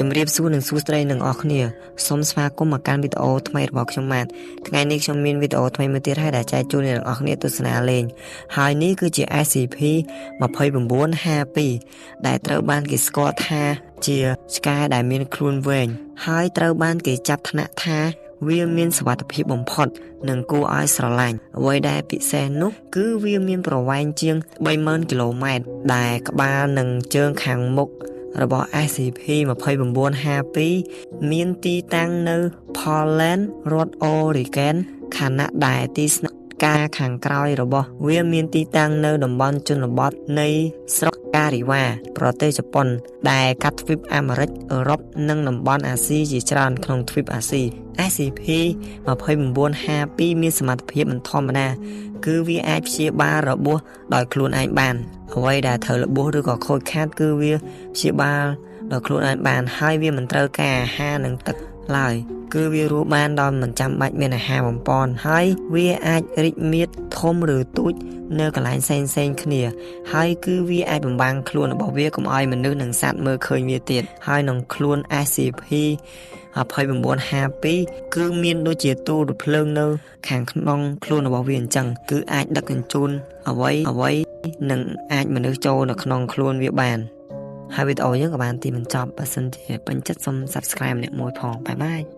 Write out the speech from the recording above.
ជំរាបសួរនិងសួស្តីនឹងអស់គ្នាសូមស្វាគមន៍មកកាន់វីដេអូថ្មីរបស់ខ្ញុំបាទថ្ងៃនេះខ្ញុំមានវីដេអូថ្មីមួយទៀតហើយដែលចែកជូនអ្នកទាំងអស់គ្នាទស្សនាលេងហើយនេះគឺជា SCP 2952ដែលត្រូវបានគេស្គាល់ថាជាឆ្កែដែលមានខ្លួនវែងហើយត្រូវបានគេចាត់ថ្នាក់ថាវាមានសុវត្ថិភាពបំផុតនិងគួរឲ្យស្រឡាញ់អ្វីដែលពិសេសនោះគឺវាមានប្រវែងជាង 30,000 គីឡូម៉ែត្រដែលក្បាលនិងជើងខាងមុខរបស់ SCP 2952មានទីតាំងនៅ Portland រដ្ឋ Oregon ខណៈដែលទីស្នាក់ការខាងក្រោយរបស់វាមានទីតាំងនៅតំបន់ជនបទនៃស្រុកការីវ៉ាប្រទេសជប៉ុនដែលកាត់ទ្វីបអាមេរិកអឺរ៉ុបនិងតំបន់អាស៊ីជាច្រើនក្នុងទ្វីបអាស៊ី SCP 2952មានសមត្ថភាពមិនធម្មតាគឺវាអាចព្យាបាលរបួសដោយខ្លួនឯងបានអ្វីដែលត្រូវរបួសឬក៏ខូចខាតគឺវាព្យាបាលដោយខ្លួនឯងបានហើយវាមិនត្រូវការអាហារនិងទឹកឡើយគឺវារស់បានដោយមិនចាំបាច់មានអាហារបំពន់ហើយវាអាចរីកមាឌធំឬទូចនៅកន្លែងផ្សេងៗគ្នាហើយគឺវាអាចបំបាំងខ្លួនរបស់វាកុំឲ្យមនុស្សនិងសត្វមើលឃើញវាទៀតហើយនឹងខ្លួន SCP 2952គឺមានដូចជាទូរថភ្លើងនៅខាងក្នុងខ្លួនរបស់វាអញ្ចឹងគឺអាចដឹកជញ្ជូនអ្វីនិងអាចមនុស្សចូលនៅក្នុងខ្លួនវាបានហើយវីដេអូយើងក៏បានទីបញ្ចប់បើសិនជាពេញចិត្តសូម Subscribe អ្នកមួយផងបាយបាយ